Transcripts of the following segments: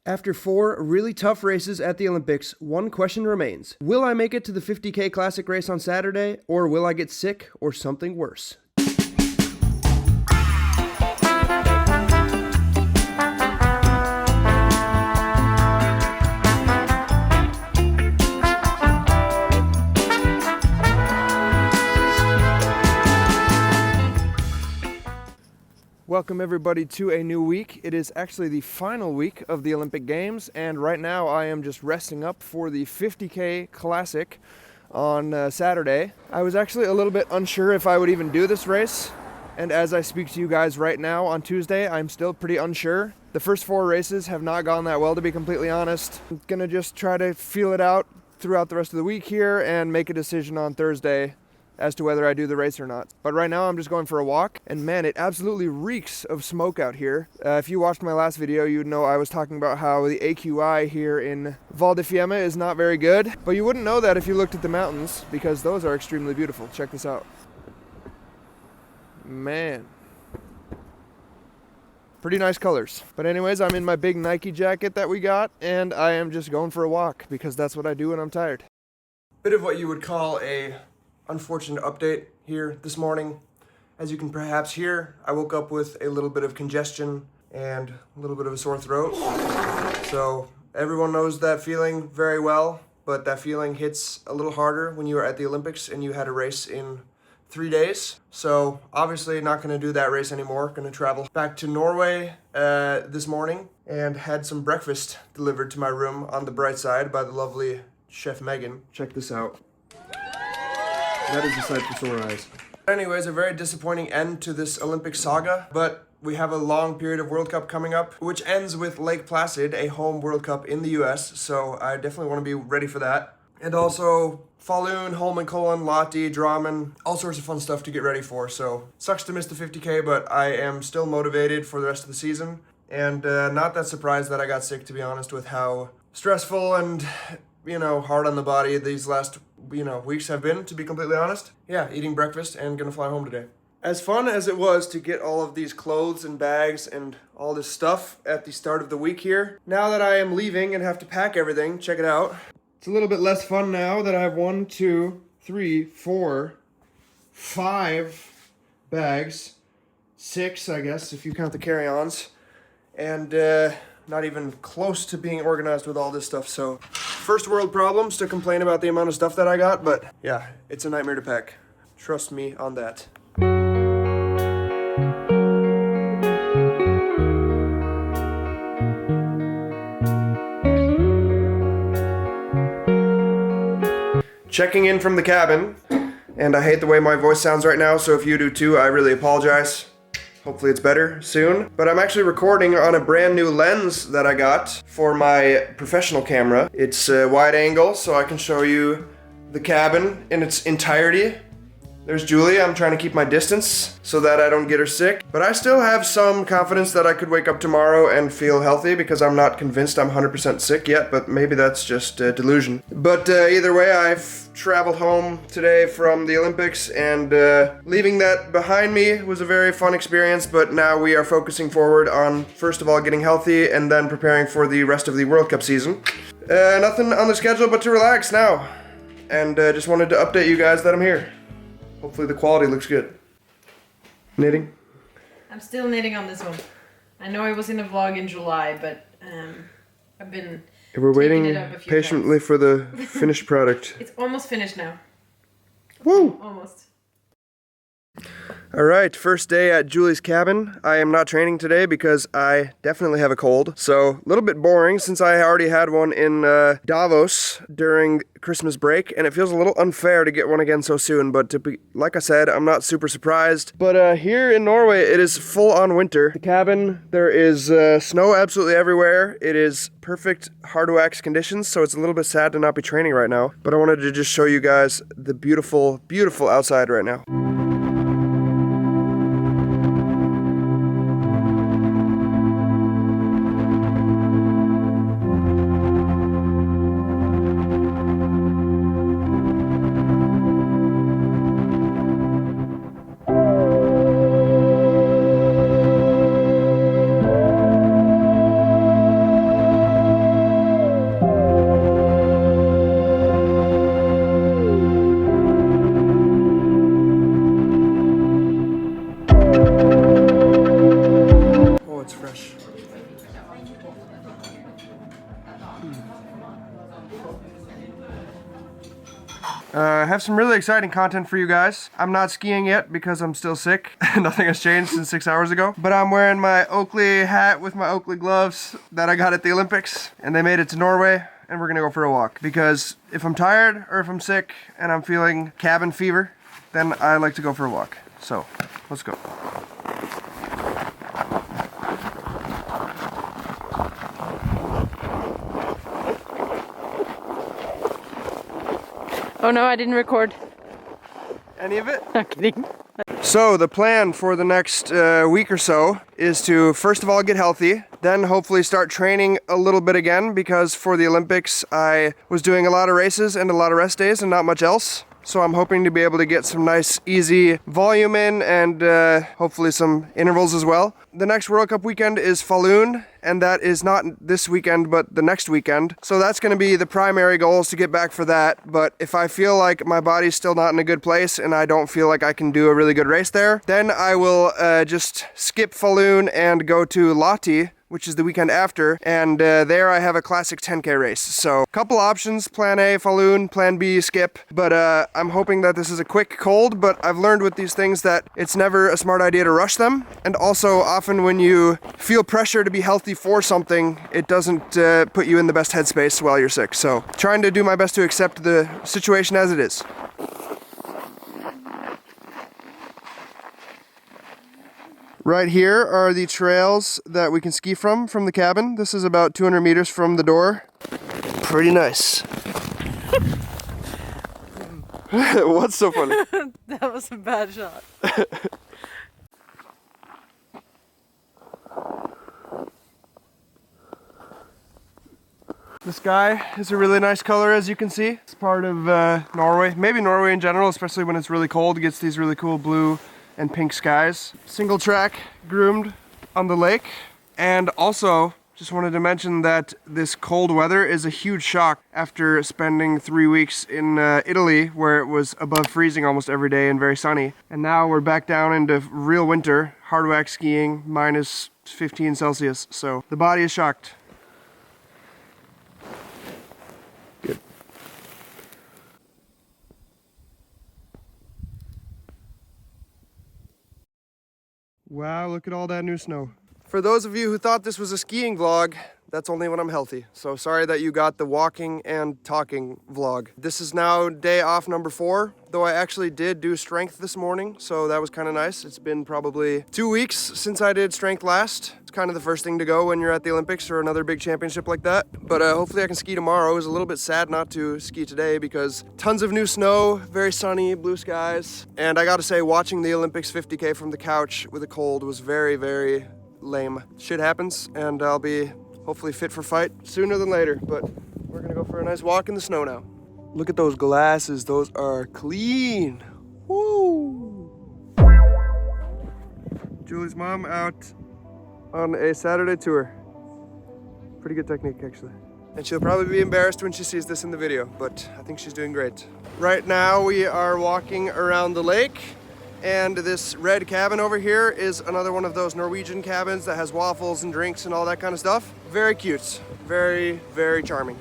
After 4 really tough races at the Olympics, one question remains. Will I make it to the 50K Classic race on Saturday, or will I get sick or something worse? Welcome everybody to a new week. It is actually the final week of the Olympic Games, and right now I am just resting up for the 50K Classic on Saturday. I was actually a little bit unsure if I would even do this race, and as I speak to you guys right now on Tuesday, I'm still pretty unsure. The first 4 races have not gone that well, to be completely honest. I'm gonna just try to feel it out throughout the rest of the week here and make a decision on Thursday as to whether I do the race or not. But right now I'm just going for a walk, and man, it absolutely reeks of smoke out here. If you watched my last video, you'd know I was talking about how the AQI here in Val di Fiemme is not very good, but you wouldn't know that if you looked at the mountains, because those are extremely beautiful. Check this out. Man. Pretty nice colors. But anyways, I'm in my big Nike jacket that we got, and I am just going for a walk, because that's what I do when I'm tired. Bit of what you would call a unfortunate update here this morning. As you can perhaps hear, I woke up with a little bit of congestion and a little bit of a sore throat. So everyone knows that feeling very well, but that feeling hits a little harder when you are at the Olympics and you had a race in 3 days. So obviously not going to do that race anymore. Going to travel back to Norway this morning and had some breakfast delivered to my room on the bright side by the lovely Chef Megan. Check this out. That is a sight for sore eyes. Anyways, a very disappointing end to this Olympic saga, but we have a long period of World Cup coming up, which ends with Lake Placid, a home World Cup in the US, so I definitely want to be ready for that. And also Falun, Holmenkollen, Lahti, Drammen, all sorts of fun stuff to get ready for, so sucks to miss the 50K, but I am still motivated for the rest of the season, and not that surprised that I got sick, to be honest, with how stressful and hard on the body these last weeks have been, to be completely honest. Yeah, eating breakfast and gonna fly home today. As fun as it was to get all of these clothes and bags and all this stuff at the start of the week here, now that I am leaving and have to pack everything, check it out. It's a little bit less fun now that I have 1, 2, 3, 4, 5 bags. 6, I guess, if you count the carry-ons. And not even close to being organized with all this stuff, so first world problems to complain about the amount of stuff that I got, but yeah, it's a nightmare to pack. Trust me on that. Checking in from the cabin, and I hate the way my voice sounds right now, so if you do too, I really apologize. Hopefully it's better soon. But I'm actually recording on a brand new lens that I got for my professional camera. It's wide angle, so I can show you the cabin in its entirety. There's Julie. I'm trying to keep my distance so that I don't get her sick. But I still have some confidence that I could wake up tomorrow and feel healthy, because I'm not convinced I'm 100% sick yet, but maybe that's just a delusion. But either way, I've traveled home today from the Olympics, and leaving that behind me was a very fun experience, but now we are focusing forward on, first of all, getting healthy and then preparing for the rest of the World Cup season. Nothing on the schedule but to relax now. And just wanted to update you guys that I'm here. Hopefully the quality looks good. Knitting? I'm still knitting on this one. I know I was in a vlog in July, but I've been We're waiting patiently for the finished product. It's almost finished now. Woo! Almost. Alright, first day at Julie's cabin. I am not training today because I definitely have a cold. So, a little bit boring since I already had one in Davos during Christmas break, and it feels a little unfair to get one again so soon, but like I said, I'm not super surprised. But here in Norway, it is full on winter. The cabin, there is snow absolutely everywhere. It is perfect hard wax conditions, so it's a little bit sad to not be training right now. But I wanted to just show you guys the beautiful, beautiful outside right now. I have some really exciting content for you guys. I'm not skiing yet because I'm still sick. Nothing has changed since 6 hours ago. But I'm wearing my Oakley hat with my Oakley gloves that I got at the Olympics. And they made it to Norway, and we're gonna go for a walk. Because if I'm tired or if I'm sick and I'm feeling cabin fever, then I like to go for a walk. So, let's go. Oh no, I didn't record. Any of it? I'm kidding. So the plan for the next week or so is to first of all get healthy, then hopefully start training a little bit again, because for the Olympics I was doing a lot of races and a lot of rest days and not much else. So I'm hoping to be able to get some nice easy volume in and hopefully some intervals as well. The next World Cup weekend is Falun, and that is not this weekend but the next weekend. So that's going to be the primary goal, is to get back for that. But if I feel like my body's still not in a good place and I don't feel like I can do a really good race there, then I will just skip Falun and go to Lahti, which is the weekend after, and there I have a classic 10K race. So, couple options: plan A, Falun; plan B, skip. But I'm hoping that this is a quick cold, but I've learned with these things that it's never a smart idea to rush them. And also, often when you feel pressure to be healthy for something, it doesn't put you in the best headspace while you're sick. So, trying to do my best to accept the situation as it is. Right here are the trails that we can ski from the cabin. This is about 200 meters from the door. Pretty nice. What's so funny? That was a bad shot. The sky is a really nice color, as you can see. It's part of Norway. Maybe Norway in general, especially when it's really cold. It gets these really cool blue and pink skies. Single track groomed on the lake. And also, just wanted to mention that this cold weather is a huge shock after spending 3 weeks in Italy, where it was above freezing almost every day and very sunny. And now we're back down into real winter, hard wax skiing, minus 15 Celsius. So the body is shocked. Good. Wow, look at all that new snow. For those of you who thought this was a skiing vlog, that's only when I'm healthy. So sorry that you got the walking and talking vlog. This is now day off number 4, though I actually did do strength this morning, so that was kind of nice. It's been probably 2 weeks since I did strength last. It's kind of the first thing to go when you're at the Olympics or another big championship like that. But hopefully I can ski tomorrow. It was a little bit sad not to ski today because tons of new snow, very sunny, blue skies. And I gotta say, watching the Olympics 50K from the couch with a cold was very, very lame. Shit happens, and I'll be hopefully fit for fight sooner than later. But we're gonna go for a nice walk in the snow now. Look at those glasses, those are clean. Woo! Julie's mom out on a Saturday tour. Pretty good technique, actually. And she'll probably be embarrassed when she sees this in the video, but I think she's doing great. Right now we are walking around the lake, and this red cabin over here is another one of those Norwegian cabins that has waffles and drinks and all that kind of stuff. Very cute, very, very charming.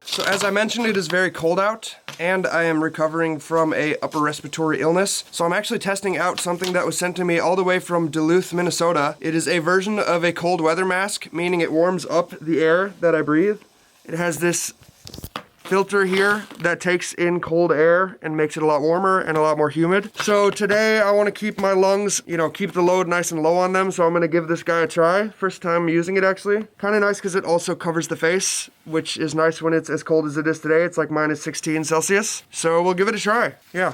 So as I mentioned, it is very cold out, and I am recovering from a upper respiratory illness. So I'm actually testing out something that was sent to me all the way from Duluth, Minnesota. It is a version of a cold weather mask, meaning it warms up the air that I breathe. It has this filter here that takes in cold air and makes it a lot warmer and a lot more humid. So today I want to keep my lungs, keep the load nice and low on them. So I'm going to give this guy a try. First time using it, actually. Kind of nice because it also covers the face, which is nice when it's as cold as it is today. It's like minus 16 Celsius. So we'll give it a try. Yeah,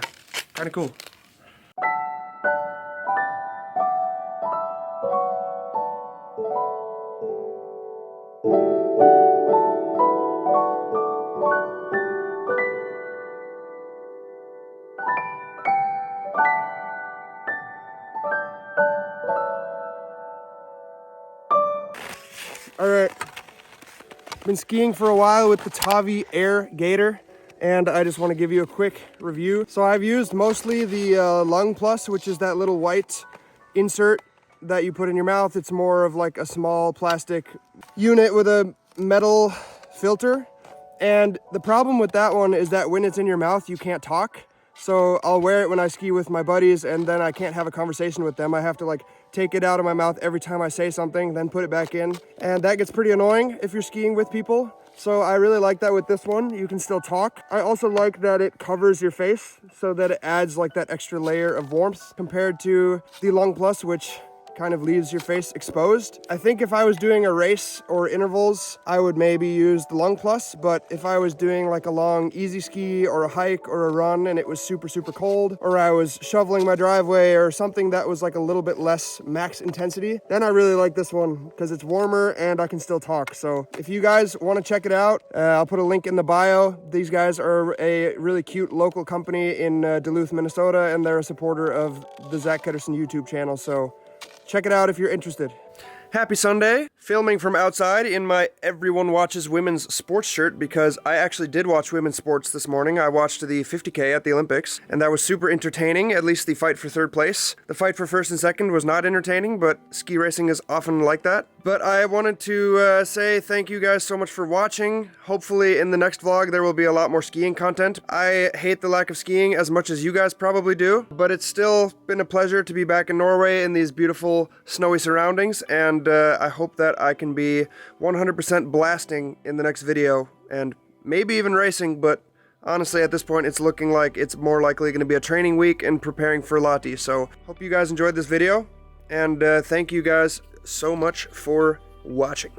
kind of cool. All right, been skiing for a while with the Tavi Air Gator, and I just want to give you a quick review. So I've used mostly the Lung Plus, which is that little white insert that you put in your mouth. It's more of like a small plastic unit with a metal filter. And the problem with that one is that when it's in your mouth, you can't talk. So I'll wear it when I ski with my buddies, and then I can't have a conversation with them. I have to like take it out of my mouth every time I say something, then put it back in. And that gets pretty annoying if you're skiing with people. So I really like that with this one. You can still talk. I also like that it covers your face so that it adds like that extra layer of warmth compared to the Long Plus, which kind of leaves your face exposed. I think if I was doing a race or intervals, I would maybe use the Long Plus, but if I was doing like a long easy ski or a hike or a run and it was super cold, or I was shoveling my driveway or something that was like a little bit less max intensity, then I really like this one because it's warmer and I can still talk. So if you guys want to check it out, I'll put a link in the bio. These guys are a really cute local company in Duluth, Minnesota, and they're a supporter of the Zach Ketterson YouTube channel. So check it out if you're interested. Happy Sunday. Filming from outside in my Everyone Watches Women's Sports shirt because I actually did watch women's sports this morning. I watched the 50K at the Olympics, and that was super entertaining, at least the fight for third place. The fight for first and second was not entertaining, but ski racing is often like that. But I wanted to say thank you guys so much for watching. Hopefully in the next vlog there will be a lot more skiing content. I hate the lack of skiing as much as you guys probably do, but it's still been a pleasure to be back in Norway in these beautiful snowy surroundings, and I hope that I can be 100% blasting in the next video and maybe even racing, but honestly at this point it's looking like it's more likely going to be a training week and preparing for Lati. So hope you guys enjoyed this video, and thank you guys so much for watching.